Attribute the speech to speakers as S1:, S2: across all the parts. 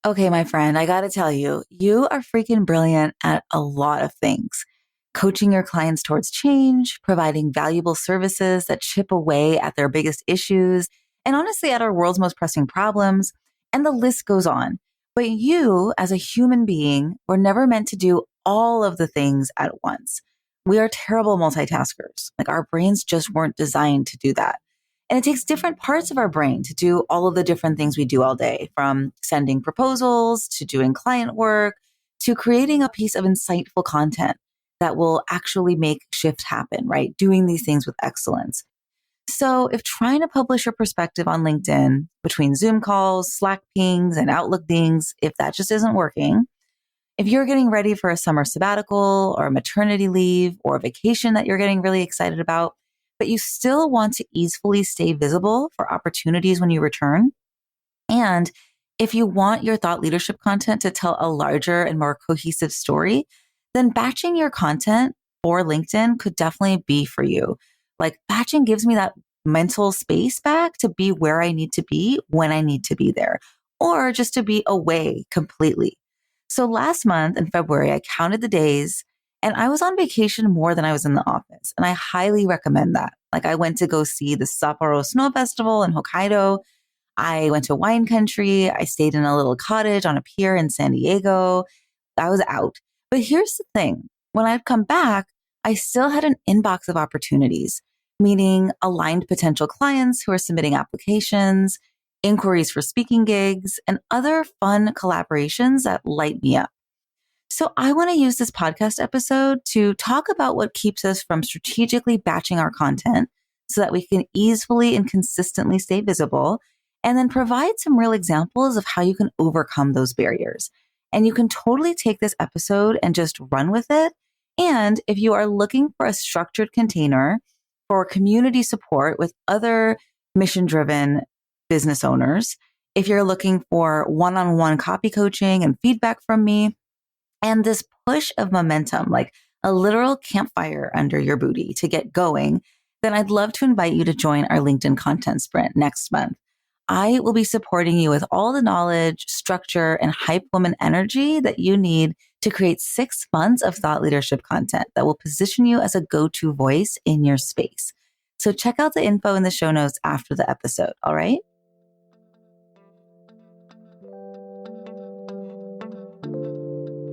S1: Okay, my friend, I got to tell you, you are freaking brilliant at a lot of things. Coaching your clients towards change, providing valuable services that chip away at their biggest issues, and honestly, at our world's most pressing problems. And the list goes on. But you, as a human being, were never meant to do all of the things at once. We are terrible multitaskers. Like our brains just weren't designed to do that. And it takes different parts of our brain to do all of the different things we do all day, from sending proposals to doing client work to creating a piece of insightful content that will actually make shift happen, right? Doing these things with excellence. So if trying to publish your perspective on LinkedIn between Zoom calls, Slack pings, and Outlook dings, if that just isn't working, if you're getting ready for a summer sabbatical or a maternity leave or a vacation that you're getting really excited about, but you still want to easily stay visible for opportunities when you return, and if you want your thought leadership content to tell a larger and more cohesive story, then batching your content for LinkedIn could definitely be for you. Like batching gives me that mental space back to be where I need to be when I need to be there, or just to be away completely. So last month in February, I counted the days and I was on vacation more than I was in the office. And I highly recommend that. Like I went to go see the Sapporo Snow Festival in Hokkaido. I went to wine country. I stayed in a little cottage on a pier in San Diego. I was out. But here's the thing. When I'd come back, I still had an inbox of opportunities, meaning aligned potential clients who are submitting applications, inquiries for speaking gigs, and other fun collaborations that light me up. So I want to use this podcast episode to talk about what keeps us from strategically batching our content so that we can easily and consistently stay visible, and then provide some real examples of how you can overcome those barriers. And you can totally take this episode and just run with it. And if you are looking for a structured container for community support with other mission-driven business owners, if you're looking for one-on-one copy coaching and feedback from me, and this push of momentum, like a literal campfire under your booty to get going, then I'd love to invite you to join our LinkedIn content sprint next month. I will be supporting you with all the knowledge, structure, and hype woman energy that you need to create 6 months of thought leadership content that will position you as a go-to voice in your space. So check out the info in the show notes after the episode, all right?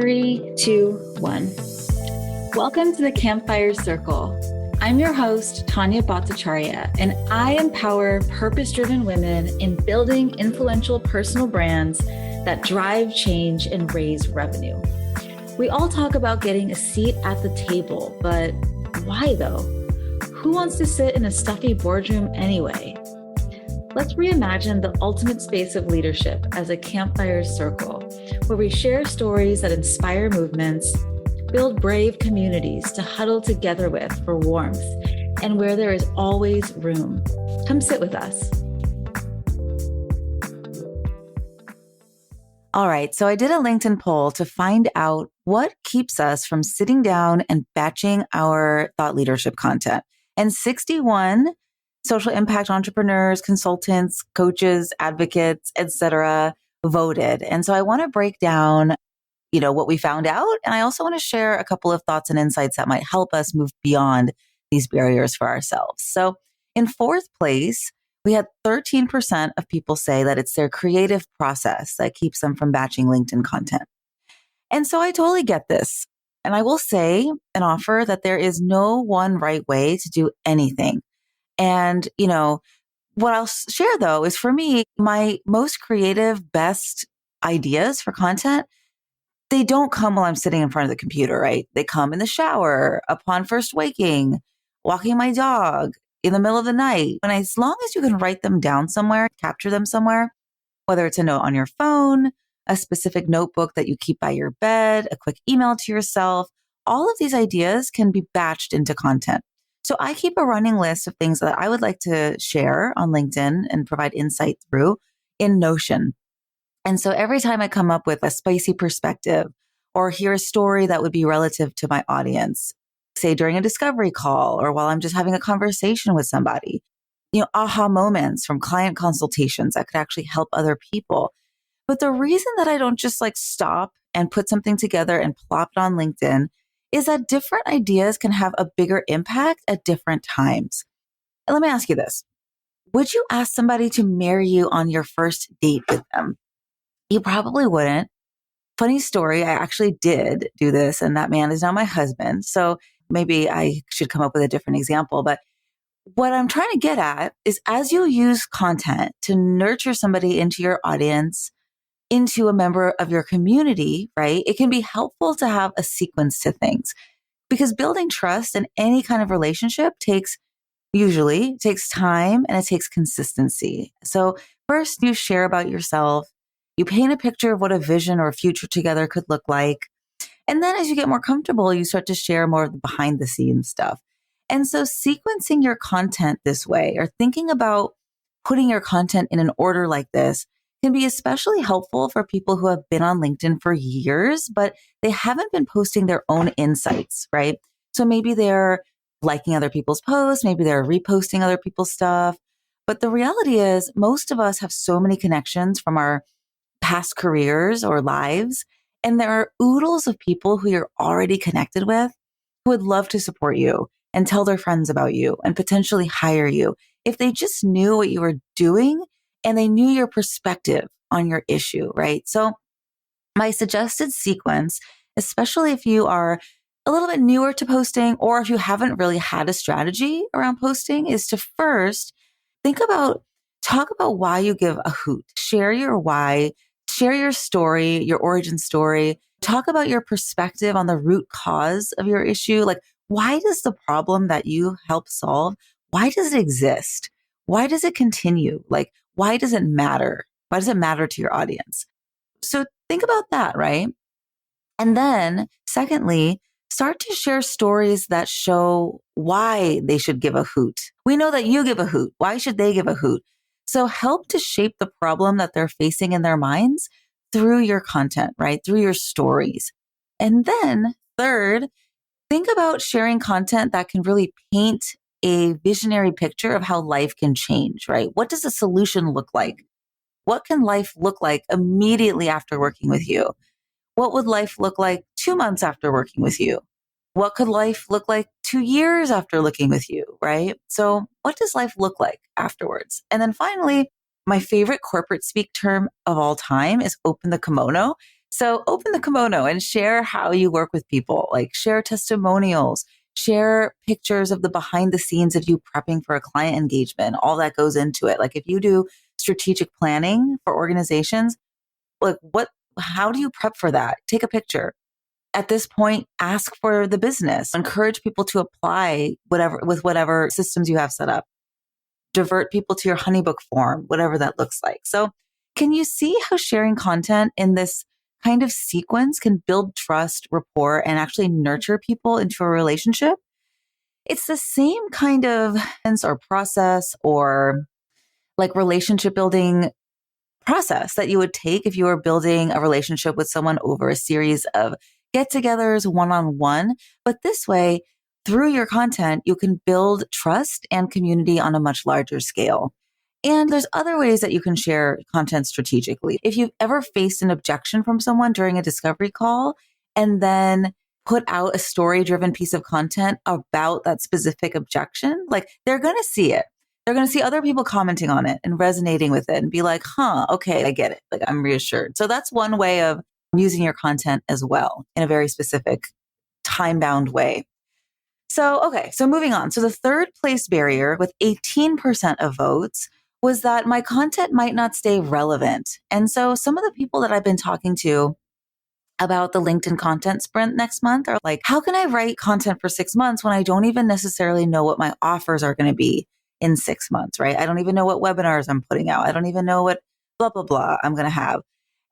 S1: Three, two, one. Welcome to the Campfire Circle. I'm your host, Tania Bhattacharyya, and I empower purpose-driven women in building influential personal brands that drive change and raise revenue. We all talk about getting a seat at the table, but why though? Who wants to sit in a stuffy boardroom anyway? Let's reimagine the ultimate space of leadership as a campfire circle, where we share stories that inspire movements, build brave communities to huddle together with for warmth, and where there is always room. Come sit with us. All right, so I did a LinkedIn poll to find out what keeps us from sitting down and batching our thought leadership content. And 61 social impact entrepreneurs, consultants, coaches, advocates, etc., voted. And so I want to break down what we found out. And I also want to share a couple of thoughts and insights that might help us move beyond these barriers for ourselves. So in fourth place, we had 13% of people say that it's their creative process that keeps them from batching LinkedIn content. And so I totally get this. And I will say and offer that there is no one right way to do anything. And, what I'll share though is for me, my most creative, best ideas for content, they don't come while I'm sitting in front of the computer, right? They come in the shower, upon first waking, walking my dog, in the middle of the night. And as long as you can write them down somewhere, capture them somewhere, whether it's a note on your phone, a specific notebook that you keep by your bed, a quick email to yourself, all of these ideas can be batched into content. So I keep a running list of things that I would like to share on LinkedIn and provide insight through in Notion. And so every time I come up with a spicy perspective or hear a story that would be relative to my audience, say during a discovery call or while I'm just having a conversation with somebody, aha moments from client consultations that could actually help other people. But the reason that I don't just like stop and put something together and plop it on LinkedIn is that different ideas can have a bigger impact at different times. And let me ask you this. Would you ask somebody to marry you on your first date with them? You probably wouldn't. Funny story, I actually did do this, and that man is now my husband. So maybe I should come up with a different example. But what I'm trying to get at is as you use content to nurture somebody into your audience, into a member of your community, right? It can be helpful to have a sequence to things because building trust in any kind of relationship usually takes time and it takes consistency. So first you share about yourself. You paint a picture of what a vision or a future together could look like. And then as you get more comfortable, you start to share more of the behind the scenes stuff. And so sequencing your content this way or thinking about putting your content in an order like this can be especially helpful for people who have been on LinkedIn for years, but they haven't been posting their own insights, right? So maybe they're liking other people's posts, maybe they're reposting other people's stuff. But the reality is most of us have so many connections from our past careers or lives. And there are oodles of people who you're already connected with who would love to support you and tell their friends about you and potentially hire you if they just knew what you were doing and they knew your perspective on your issue, right? So my suggested sequence, especially if you are a little bit newer to posting or if you haven't really had a strategy around posting, is to first talk about why you give a hoot. Share your why, share your story, your origin story. Talk about your perspective on the root cause of your issue. Like, why does the problem that you help solve, why does it exist? Why does it continue? Like, why does it matter? Why does it matter to your audience? So think about that, right? And then secondly, start to share stories that show why they should give a hoot. We know that you give a hoot. Why should they give a hoot? So help to shape the problem that they're facing in their minds through your content, right? Through your stories. And then third, think about sharing content that can really paint a visionary picture of how life can change, right? What does a solution look like? What can life look like immediately after working with you? What would life look like 2 months after working with you? What could life look like 2 years after looking with you, right? So what does life look like afterwards? And then finally, my favorite corporate speak term of all time is open the kimono. So open the kimono and share how you work with people, like share testimonials, share pictures of the behind the scenes of you prepping for a client engagement, all that goes into it. Like if you do strategic planning for organizations, like how do you prep for that? Take a picture. At this point, ask for the business, encourage people to apply whatever systems you have set up, divert people to your honeybook form, whatever that looks like. So can you see how sharing content in this kind of sequence can build trust, rapport, and actually nurture people into a relationship? It's the same kind of process or like relationship building process that you would take if you were building a relationship with someone over a series of get-togethers one-on-one. But this way, through your content, you can build trust and community on a much larger scale. And there's other ways that you can share content strategically. If you've ever faced an objection from someone during a discovery call and then put out a story-driven piece of content about that specific objection, like they're going to see it. They're going to see other people commenting on it and resonating with it and be like, okay, I get it. Like I'm reassured. So that's one way of using your content as well in a very specific time-bound way. So moving on. So the third place barrier with 18% of votes was that my content might not stay relevant. And so some of the people that I've been talking to about the LinkedIn content sprint next month are like, how can I write content for 6 months when I don't even necessarily know what my offers are going to be in 6 months, right? I don't even know what webinars I'm putting out. I don't even know what blah, blah, blah I'm going to have.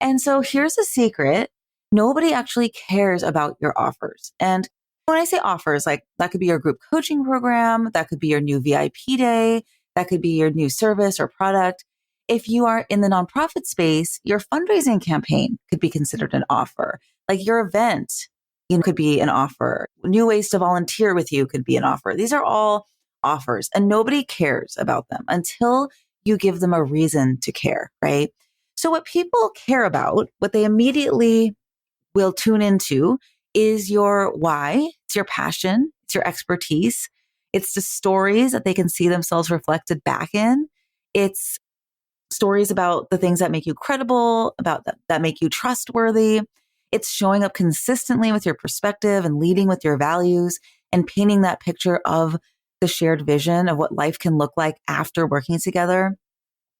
S1: And so here's a secret. Nobody actually cares about your offers. And when I say offers, like that could be your group coaching program, that could be your new VIP day, that could be your new service or product. If you are in the nonprofit space, your fundraising campaign could be considered an offer. Like your event, could be an offer. New ways to volunteer with you could be an offer. These are all offers and nobody cares about them until you give them a reason to care, right? So what people care about, what they immediately will tune into is your why, it's your passion, it's your expertise, it's the stories that they can see themselves reflected back in. It's stories about the things that make you credible, about that make you trustworthy. It's showing up consistently with your perspective and leading with your values and painting that picture of the shared vision of what life can look like after working together.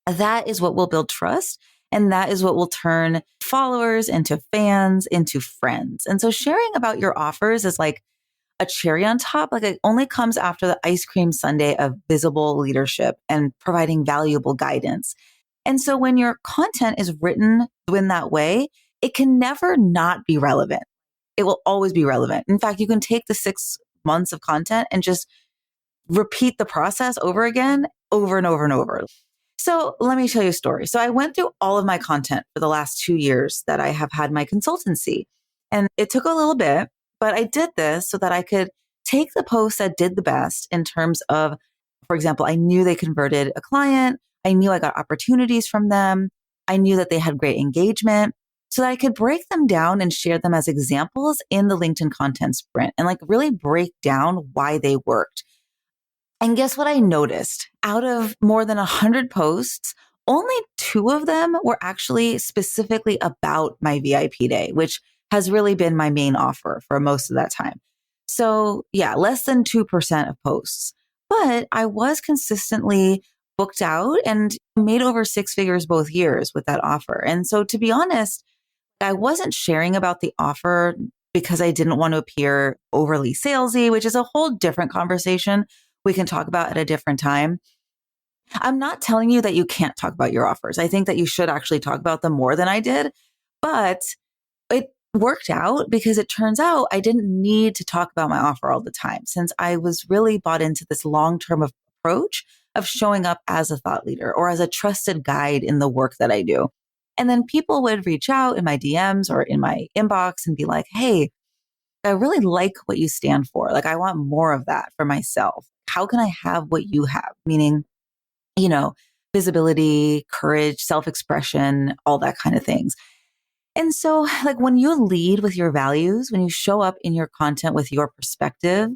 S1: That is what will build trust. And that is what will turn followers into fans, into friends. And so sharing about your offers is like a cherry on top. Like it only comes after the ice cream sundae of visible leadership and providing valuable guidance. And so when your content is written in that way, it can never not be relevant. It will always be relevant. In fact, you can take the 6 months of content and just repeat the process over again, over and over and over. So let me tell you a story. So I went through all of my content for the last 2 years that I have had my consultancy. And it took a little bit, but I did this so that I could take the posts that did the best in terms of, for example, I knew they converted a client. I knew I got opportunities from them. I knew that they had great engagement so that I could break them down and share them as examples in the LinkedIn content sprint and like really break down why they worked. And guess what I noticed? Out of more than 100 posts, only 2 of them were actually specifically about my VIP day, which has really been my main offer for most of that time. So yeah, less than 2% of posts, but I was consistently booked out and made over 6 figures both years with that offer. And so to be honest, I wasn't sharing about the offer because I didn't want to appear overly salesy, which is a whole different conversation we can talk about at a different time. I'm not telling you that you can't talk about your offers. I think that you should actually talk about them more than I did, but it worked out because it turns out I didn't need to talk about my offer all the time since I was really bought into this long-term approach of showing up as a thought leader or as a trusted guide in the work that I do. And then people would reach out in my DMs or in my inbox and be like, hey, I really like what you stand for. Like, I want more of that for myself. How can I have what you have? Meaning, visibility, courage, self-expression, all that kind of things. And so like when you lead with your values, when you show up in your content with your perspective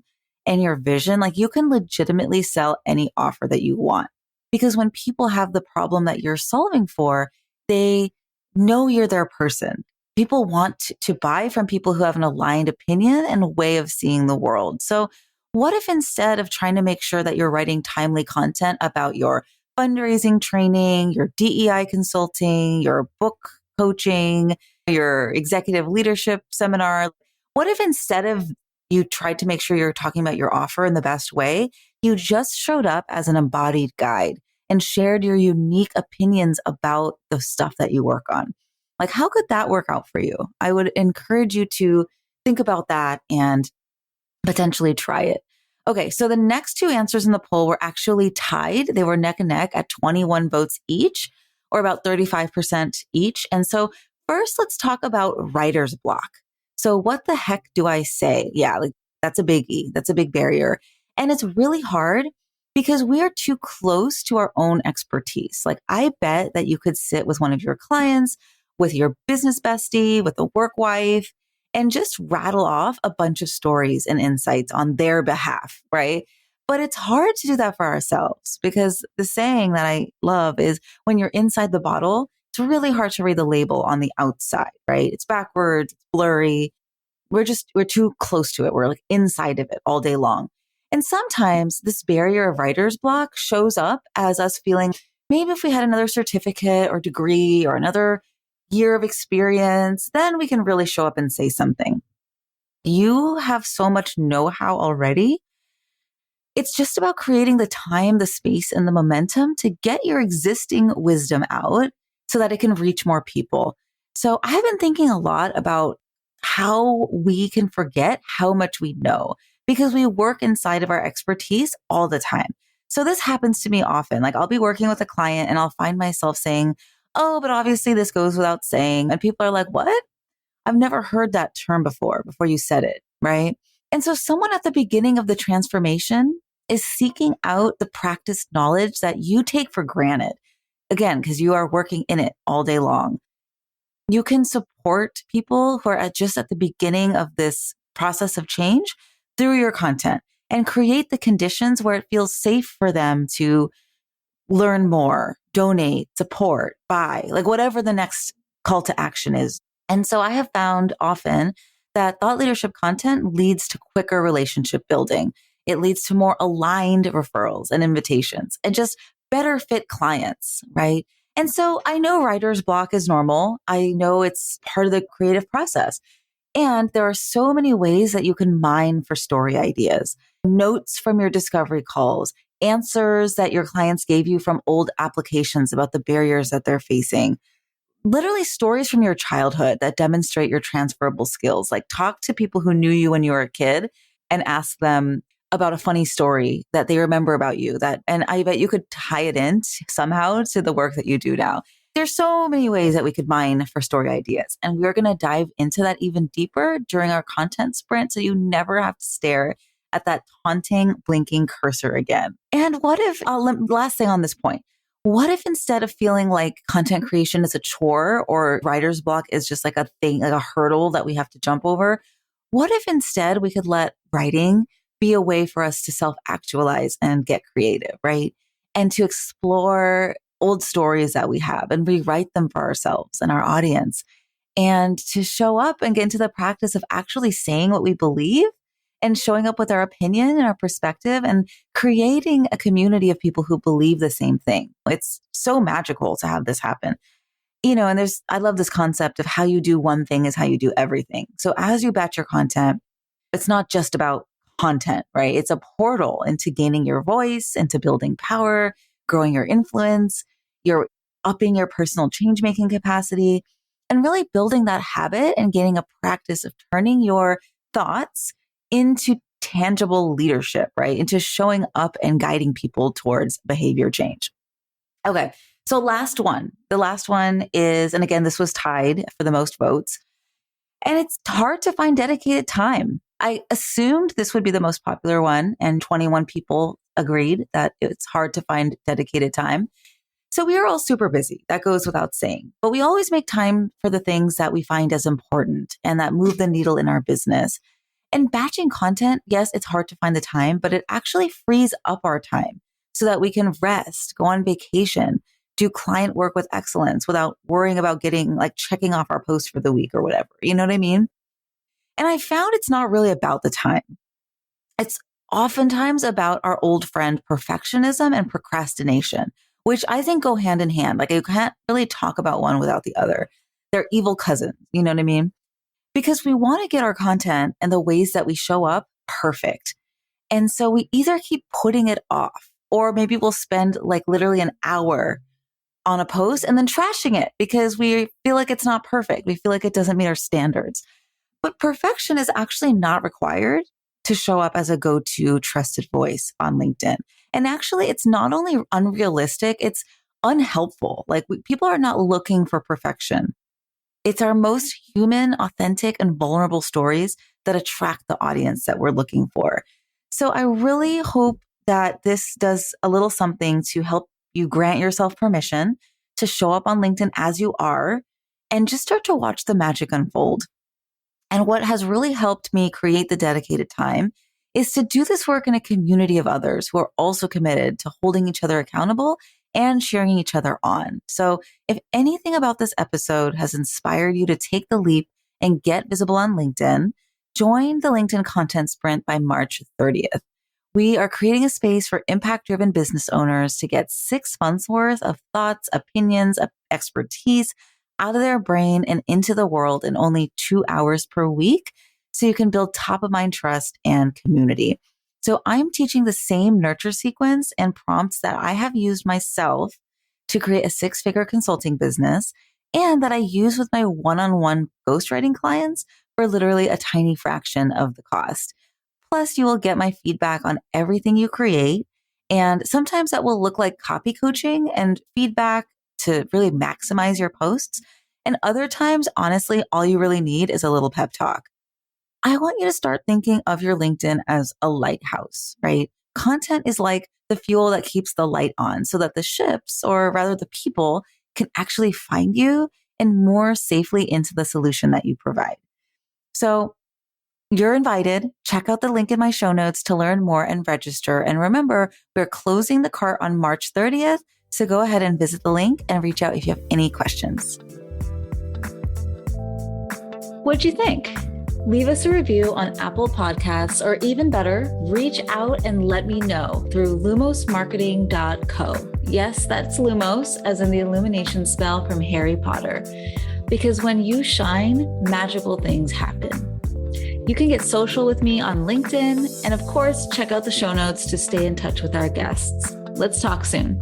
S1: and your vision, like you can legitimately sell any offer that you want. Because when people have the problem that you're solving for, they know you're their person. People want to buy from people who have an aligned opinion and way of seeing the world. So what if instead of trying to make sure that you're writing timely content about your fundraising training, your DEI consulting, your book coaching, your executive leadership seminar, what if instead of you tried to make sure you're talking about your offer in the best way, you just showed up as an embodied guide and shared your unique opinions about the stuff that you work on? Like, how could that work out for you? I would encourage you to think about that and potentially try it. Okay, so the next 2 answers in the poll were actually tied. They were neck and neck at 21 votes each, or about 35% each. And so first, let's talk about writer's block. So what the heck do I say? Yeah, like that's a biggie. That's a big barrier. And it's really hard because we are too close to our own expertise. Like I bet that you could sit with one of your clients, with your business bestie, with a work wife, and just rattle off a bunch of stories and insights on their behalf, right? But it's hard to do that for ourselves because the saying that I love is when you're inside the bottle, it's really hard to read the label on the outside, right? It's backwards, it's blurry. We're too close to it. We're like inside of it all day long. And sometimes this barrier of writer's block shows up as us feeling maybe if we had another certificate or degree or another year of experience, then we can really show up and say something. You have so much know-how already. It's just about creating the time, the space, and the momentum to get your existing wisdom out so that it can reach more people. So I've been thinking a lot about how we can forget how much we know because we work inside of our expertise all the time. So this happens to me often. Like I'll be working with a client and I'll find myself saying, oh, but obviously this goes without saying. And people are like, what? I've never heard that term before you said it, right? And so someone at the beginning of the transformation is seeking out the practiced knowledge that you take for granted, again, because you are working in it all day long. You can support people who are just at the beginning of this process of change through your content and create the conditions where it feels safe for them to learn more, donate, support, buy, like whatever the next call to action is. And so I have found often that thought leadership content leads to quicker relationship building. It leads to more aligned referrals and invitations and just better fit clients, right? And so I know writer's block is normal. I know it's part of the creative process. And there are so many ways that you can mine for story ideas, notes from your discovery calls, answers that your clients gave you from old applications about the barriers that they're facing, literally stories from your childhood that demonstrate your transferable skills. Like talk to people who knew you when you were a kid and ask them about a funny story that they remember about you and I bet you could tie it in somehow to the work that you do now. There's so many ways that we could mine for story ideas. And we're going to dive into that even deeper during our content sprint. So you never have to stare at that taunting, blinking cursor again. And what if, last thing on this point, what if instead of feeling like content creation is a chore or writer's block is just like a thing, like a hurdle that we have to jump over? What if instead we could let writing be a way for us to self-actualize and get creative, right? And to explore old stories that we have and rewrite them for ourselves and our audience, and to show up and get into the practice of actually saying what we believe and showing up with our opinion and our perspective and creating a community of people who believe the same thing. It's so magical to have this happen. And I love this concept of how you do one thing is how you do everything. So as you batch your content, it's not just about content, right? It's a portal into gaining your voice, into building power, growing your influence, you're upping your personal change-making capacity, and really building that habit and gaining a practice of turning your thoughts into tangible leadership, right? Into showing up and guiding people towards behavior change. Okay. So the last one is, and again, this was tied for the most votes, and it's hard to find dedicated time. I assumed this would be the most popular one, and 21 people agreed that it's hard to find dedicated time. So we are all super busy. That goes without saying. But we always make time for the things that we find as important and that move the needle in our business. And batching content, yes, it's hard to find the time, but it actually frees up our time so that we can rest, go on vacation, do client work with excellence without worrying about checking off our post for the week or whatever. You know what I mean? And I found it's not really about the time. It's oftentimes about our old friend perfectionism and procrastination, which I think go hand in hand. Like you can't really talk about one without the other. They're evil cousins. You know what I mean? Because we want to get our content and the ways that we show up perfect. And so we either keep putting it off, or maybe we'll spend like literally an hour on a post and then trashing it because we feel like it's not perfect. We feel like it doesn't meet our standards. But perfection is actually not required to show up as a go-to trusted voice on LinkedIn. And actually, it's not only unrealistic, it's unhelpful. Like people are not looking for perfection. It's our most human, authentic, and vulnerable stories that attract the audience that we're looking for. So I really hope that this does a little something to help you grant yourself permission to show up on LinkedIn as you are and just start to watch the magic unfold. And what has really helped me create the dedicated time is to do this work in a community of others who are also committed to holding each other accountable and cheering each other on. So if anything about this episode has inspired you to take the leap and get visible on LinkedIn, join the LinkedIn Content Sprint by March 30th. We are creating a space for impact-driven business owners to get 6 months worth of thoughts, opinions, expertise out of their brain and into the world in only 2 hours per week, so you can build top-of-mind trust and community. So I'm teaching the same nurture sequence and prompts that I have used myself to create a 6-figure consulting business and that I use with my one-on-one ghostwriting clients for literally a tiny fraction of the cost. Plus, you will get my feedback on everything you create. And sometimes that will look like copy coaching and feedback to really maximize your posts. And other times, honestly, all you really need is a little pep talk. I want you to start thinking of your LinkedIn as a lighthouse, right? Content is like the fuel that keeps the light on so that the ships, or rather the people, can actually find you and more safely into the solution that you provide. So you're invited. Check out the link in my show notes to learn more and register. And remember, we're closing the cart on March 30th. So go ahead and visit the link and reach out if you have any questions. What'd you think? Leave us a review on Apple Podcasts, or even better, reach out and let me know through lumosmarketing.co. Yes, that's Lumos, as in the illumination spell from Harry Potter. Because when you shine, magical things happen. You can get social with me on LinkedIn, and of course, check out the show notes to stay in touch with our guests. Let's talk soon.